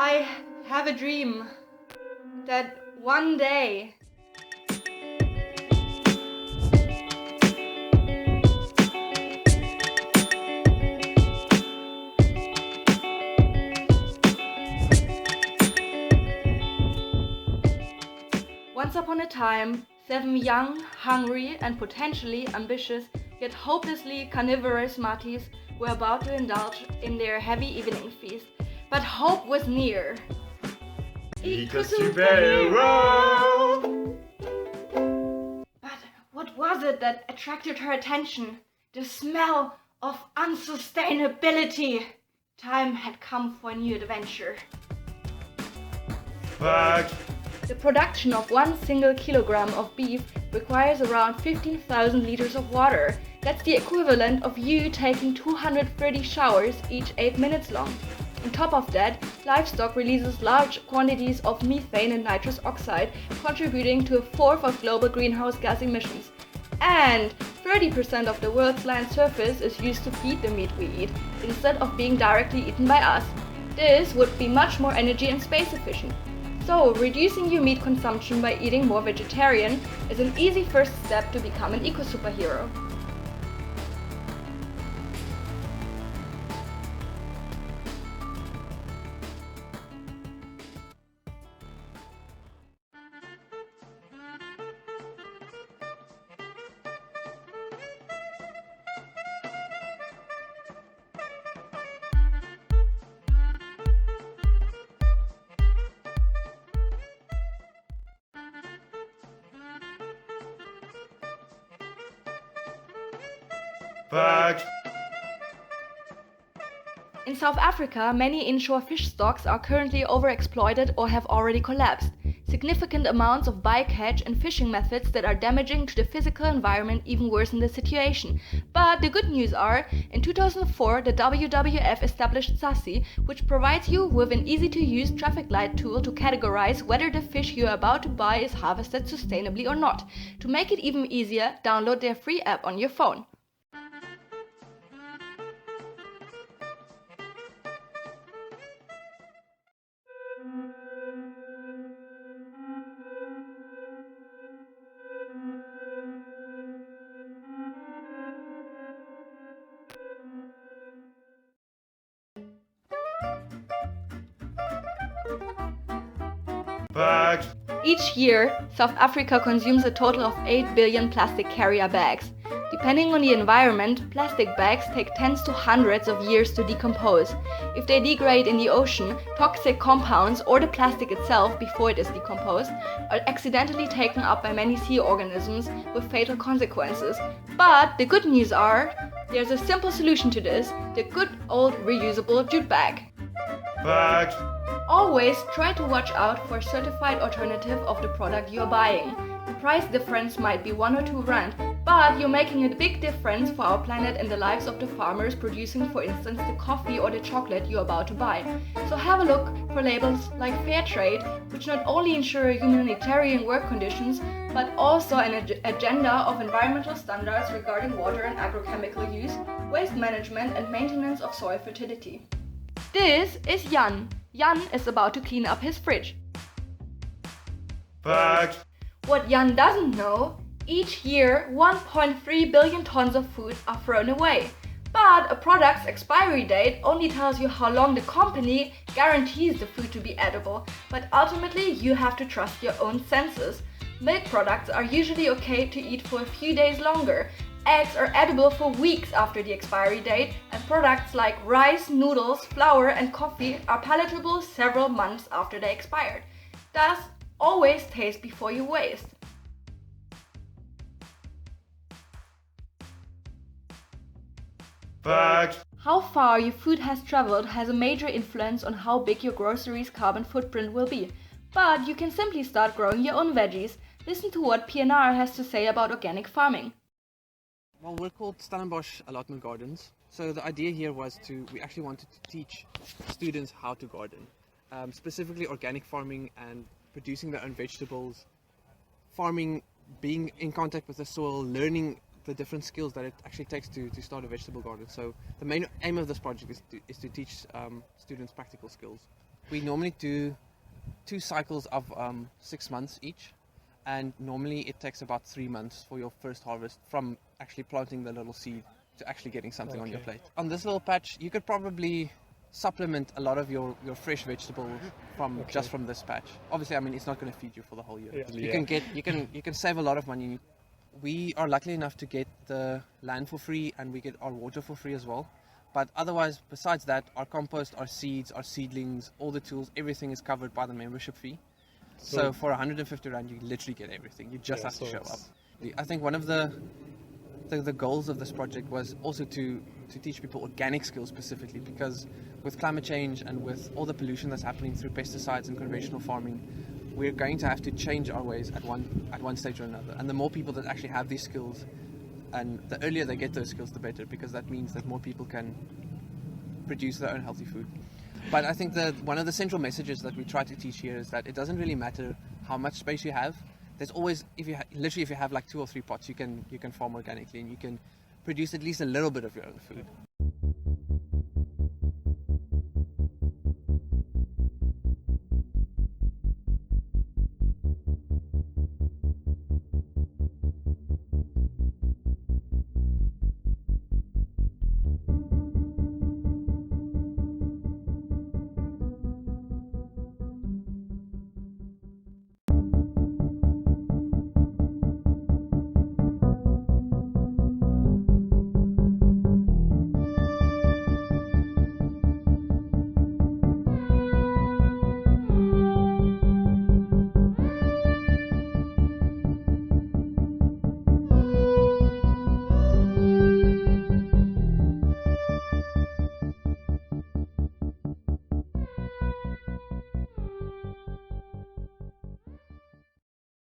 I have a dream that one day once upon a time, 7 young, hungry, and potentially ambitious, yet hopelessly carnivorous Maties were about to indulge in their heavy evening feast. But hope was near. Eco-superhero! But what was it that attracted her attention? The smell of unsustainability. Time had come for a new adventure. Fact! The production of 1 single kilogram of beef requires around 15,000 liters of water. That's the equivalent of you taking 230 showers each 8 minutes long. On top of that, livestock releases large quantities of methane and nitrous oxide, contributing to a fourth of global greenhouse gas emissions. And 30% of the world's land surface is used to feed the meat we eat, instead of being directly eaten by us. This would be much more energy and space efficient. So, reducing your meat consumption by eating more vegetarian is an easy first step to become an eco-superhero. Fact! In South Africa, many inshore fish stocks are currently overexploited or have already collapsed. Significant amounts of bycatch and fishing methods that are damaging to the physical environment even worsen the situation. But the good news are, in 2004, the WWF established SASSI, which provides you with an easy-to-use traffic light tool to categorize whether the fish you are about to buy is harvested sustainably or not. To make it even easier, download their free app on your phone. Fact! Each year, South Africa consumes a total of 8 billion plastic carrier bags. Depending on the environment, plastic bags take tens to hundreds of years to decompose. If they degrade in the ocean, toxic compounds or the plastic itself before it is decomposed are accidentally taken up by many sea organisms with fatal consequences. But the good news are, there's a simple solution to this: the good old reusable jute bag. Fact! Always try to watch out for a certified alternative of the product you're buying. The price difference might be 1 or 2 rand, but you're making a big difference for our planet and the lives of the farmers producing, for instance, the coffee or the chocolate you're about to buy. So have a look for labels like Fair Trade, which not only ensure humanitarian work conditions, but also an agenda of environmental standards regarding water and agrochemical use, waste management and maintenance of soil fertility. This is Jan. Jan is about to clean up his fridge. Fact! What Jan doesn't know, each year 1.3 billion tons of food are thrown away. But a product's expiry date only tells you how long the company guarantees the food to be edible, but ultimately you have to trust your own senses. Milk products are usually okay to eat for a few days longer. Eggs are edible for weeks after the expiry date, and products like rice, noodles, flour, and coffee are palatable several months after they expired. Thus, always taste before you waste. Fact! How far your food has traveled has a major influence on how big your grocery's carbon footprint will be. But you can simply start growing your own veggies. Listen to what PNR has to say about organic farming. Well, we're called Stellenbosch Allotment Gardens. So the idea here was we actually wanted to teach students how to garden. Specifically organic farming and producing their own vegetables. Farming, being in contact with the soil, learning the different skills that it actually takes to start a vegetable garden. So the main aim of this project is to teach students practical skills. We normally do 2 cycles of 6 months each, and normally it takes about 3 months for your first harvest from actually planting the little seed to actually getting something on your plate. On this little patch, you could probably supplement a lot of your fresh vegetables from just from this patch. Obviously, I mean, it's not going to feed you for the whole year. You can save a lot of money. We are lucky enough to get the land for free, and we get our water for free as well. But otherwise, besides that, our compost, our seeds, our seedlings, all the tools, everything is covered by the membership fee. So for 150 Rand, you literally get everything. You just have to show up. I think one of the goals of this project was also to teach people organic skills specifically, because with climate change and with all the pollution that's happening through pesticides and conventional farming, we're going to have to change our ways at one stage or another. And the more people that actually have these skills, and the earlier they get those skills, the better, because that means that more people can produce their own healthy food. But I think that one of the central messages that we try to teach here is that it doesn't really matter how much space you have. There's always, if you have like 2 or 3 pots, you can farm organically, and you can produce at least a little bit of your own food.